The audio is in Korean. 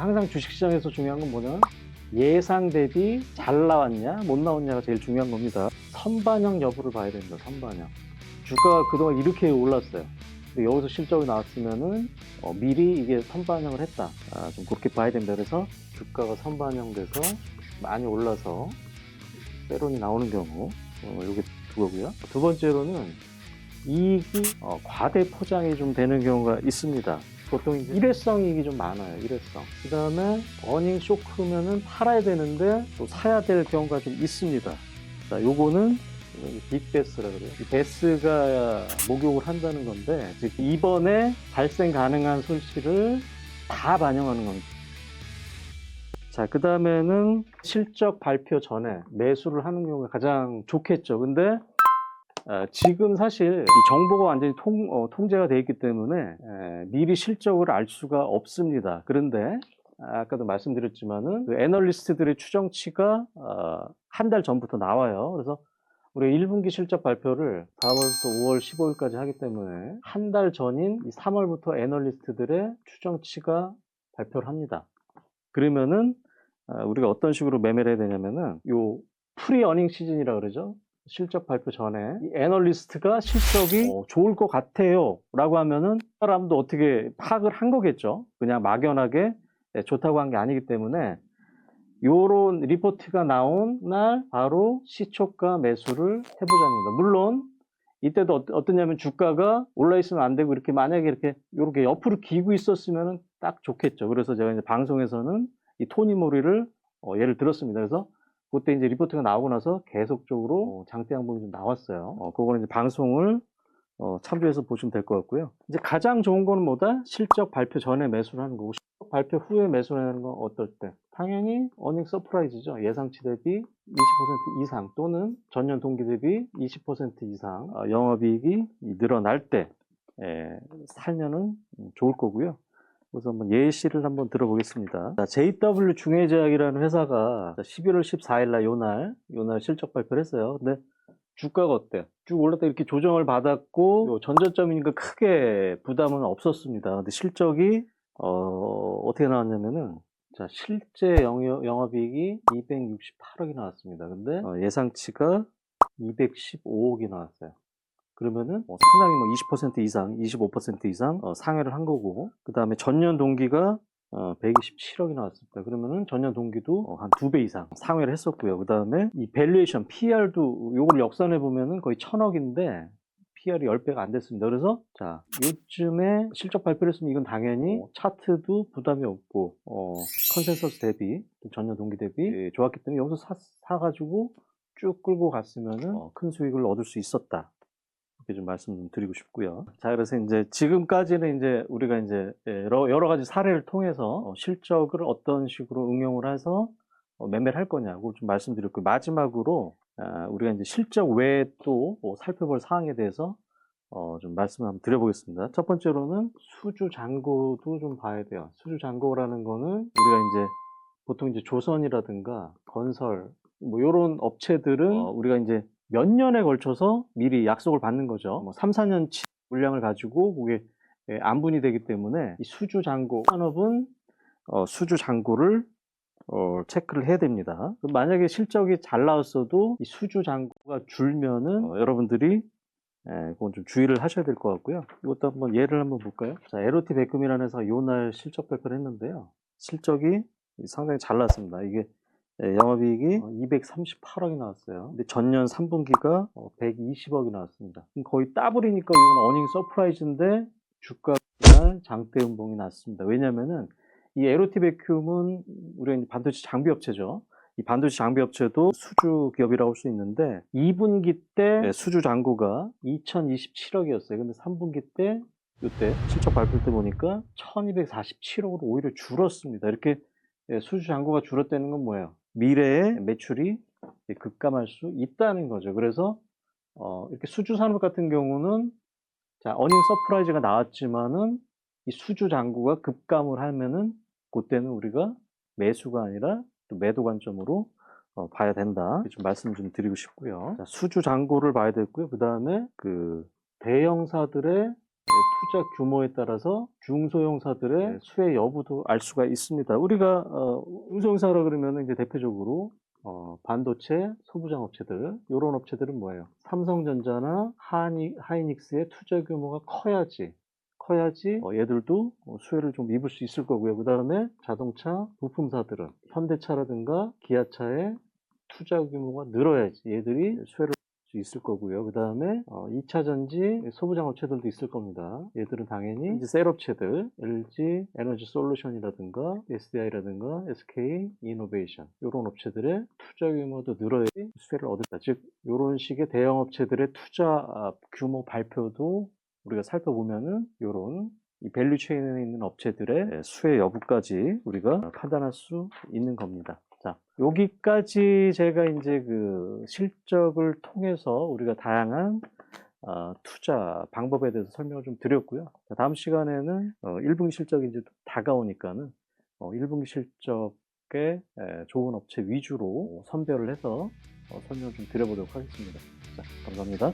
항상 주식시장에서 중요한 건 뭐냐면 예상 대비 잘 나왔냐 못 나왔냐가 제일 중요한 겁니다. 선반영 여부를 봐야 됩니다. 선반영. 주가가 그동안 이렇게 올랐어요. 근데 여기서 실적이 나왔으면은 미리 이게 선반영을 했다. 좀 그렇게 봐야 됩니다. 그래서 주가가 선반영돼서 많이 올라서 세론이 나오는 경우 이게 두 거고요. 두 번째로는 이익이 과대 포장이 좀 되는 경우가 있습니다. 보통 일회성 이익이 좀 많아요. 일회성. 그 다음에 어닝 쇼크면은 팔아야 되는데 또 사야 될 경우가 좀 있습니다. 자, 요거는 빅베스라 그래요. 이 베스가 목욕을 한다는 건데, 즉 이번에 발생 가능한 손실을 다 반영하는 겁니다. 자, 그 다음에는 실적 발표 전에 매수를 하는 경우가 가장 좋겠죠. 근데 지금 사실 이 정보가 완전히 통제가 되어 있기 때문에 미리 실적을 알 수가 없습니다. 그런데 아까도 말씀드렸지만은 그 애널리스트들의 추정치가 한 달 전부터 나와요. 그래서 우리 1분기 실적 발표를 4월부터 5월 15일까지 하기 때문에 한 달 전인 3월부터 애널리스트들의 추정치가 발표를 합니다. 그러면은 우리가 어떤 식으로 매매를 해야 되냐면은 요 프리 어닝 시즌이라 그러죠. 실적 발표 전에 이 애널리스트가 실적이 좋을 것 같아요 라고 하면은 사람도 어떻게 파악을 한 거겠죠. 그냥 막연하게 좋다고 한 게 아니기 때문에 요런 리포트가 나온 날 바로 시초가 매수를 해보자는 겁니다. 물론 이때도 어떠냐면 주가가 올라 있으면 안 되고 이렇게 만약에 이렇게 옆으로 기고 있었으면 딱 좋겠죠. 그래서 제가 이제 방송에서는 이 토니모리를 예를 들었습니다. 그래서 그때 이제 리포트가 나오고 나서 계속적으로 장대 양봉이 좀 나왔어요. 그거는 이제 방송을 참조해서 보시면 될 것 같고요. 이제 가장 좋은 거는 뭐다? 실적 발표 전에 매수를 하는 거고, 실적 발표 후에 매수를 하는 건 어떨 때? 당연히 어닝 서프라이즈죠. 예상치 대비 20% 이상 또는 전년 동기 대비 20% 이상 영업이익이 늘어날 때 살면은 좋을 거고요. 그래서 한번 예시를 한번 들어보겠습니다. JW 중해제약이라는 회사가 11월 14일 날 요날 실적 발표를 했어요. 근데 주가가 어때요? 쭉 올랐다 이렇게 조정을 받았고 전저점이니까 크게 부담은 없었습니다. 근데 실적이 어떻게 나왔냐면은 자, 실제 영업이익이 268억이 나왔습니다. 근데 예상치가 215억이 나왔어요. 그러면은 상당히 뭐 20% 이상, 25% 이상 상회를 한 거고, 그 다음에 전년 동기가 127억이 나왔습니다. 그러면은 전년 동기도 한 2배 이상 상회를 했었고요. 그 다음에 이 밸류에이션, PR도 요걸 역산해 보면은 거의 1000억인데 PR이 10배가 안 됐습니다. 그래서 자, 요즘에 실적 발표를 했으면 이건 당연히 차트도 부담이 없고 컨센서스 대비, 전년 동기 대비 좋았기 때문에 여기서 사가지고 쭉 끌고 갔으면은 큰 수익을 얻을 수 있었다. 이렇게 좀 말씀 좀 드리고 싶고요. 자, 그래서 이제 지금까지는 이제 우리가 이제 여러 가지 사례를 통해서 실적을 어떤 식으로 응용을 해서 매매를 할 거냐고 좀 말씀드렸고, 마지막으로 우리가 이제 실적 외에 또 살펴볼 사항에 대해서 좀 말씀을 한번 드려보겠습니다. 첫 번째로는 수주 잔고도 좀 봐야 돼요. 수주 잔고라는 거는 우리가 이제 보통 이제 조선이라든가 건설 뭐 이런 업체들은 우리가 이제 몇 년에 걸쳐서 미리 약속을 받는 거죠. 뭐 3, 4년치 물량을 가지고 그게 안분이 되기 때문에 이 수주 잔고 산업은 수주 잔고를 체크를 해야 됩니다. 만약에 실적이 잘 나왔어도 이 수주 잔고가 줄면은 여러분들이 그건 좀 주의를 하셔야 될 것 같고요. 이것도 한번 예를 한번 볼까요? 자, LOT 백금이라는 회사가 요날 실적 발표를 했는데요. 실적이 상당히 잘 나왔습니다. 이게 영업이익이 238억이 나왔어요. 근데 전년 3분기가 120억이 나왔습니다. 거의 더블이니까 이건 어닝 서프라이즈인데 주가가 장대 음봉이 났습니다. 왜냐면은 이 LOT 백큐음은 우리가 반도체 장비 업체죠. 이 반도체 장비 업체도 수주 기업이라고 할 수 있는데 2분기 때 수주 잔고가 2027억이었어요. 근데 3분기 때 이때 실적 발표 때 보니까 1247억으로 오히려 줄었습니다. 이렇게 수주 잔고가 줄었다는 건 뭐예요? 미래에 매출이 급감할 수 있다는 거죠. 그래서 이렇게 수주 산업 같은 경우는 자, 어닝 서프라이즈가 나왔지만은 이 수주 잔고가 급감을 하면은 그때는 우리가 매수가 아니라 또 매도 관점으로 봐야 된다. 좀 말씀 좀 드리고 싶고요. 자, 수주 잔고를 봐야 되고요. 그 다음에 그 대형사들의 투자 규모에 따라서 중소형사들의 수혜 여부도 알 수가 있습니다. 우리가 중소형사라 그러면 이제 대표적으로 반도체 소부장 업체들, 이런 업체들은 뭐예요? 삼성전자나 하이닉스의 투자 규모가 커야지 얘들도 수혜를 좀 입을 수 있을 거고요. 그 다음에 자동차 부품사들은 현대차라든가 기아차의 투자 규모가 늘어야지 얘들이 수혜를 수 있을 거고요. 그 다음에 2차 전지 소부장 업체들도 있을 겁니다. 얘들은 당연히 이제 셀 업체들, LG 에너지 솔루션이라든가 SDI라든가 SK 이노베이션 이런 업체들의 투자 규모도 늘어야지 수혜를 얻을다. 즉 이런 식의 대형 업체들의 투자 규모 발표도 우리가 살펴보면은 이런 이 밸류 체인에 있는 업체들의 수혜 여부까지 우리가 판단할 수 있는 겁니다. 자, 여기까지 제가 이제 그 실적을 통해서 우리가 다양한 투자 방법에 대해서 설명을 좀 드렸고요. 자, 다음 시간에는 1분기 실적이 이제 다가오니까는 1분기 실적에 좋은 업체 위주로 선별을 해서 설명을 좀 드려보도록 하겠습니다. 자, 감사합니다.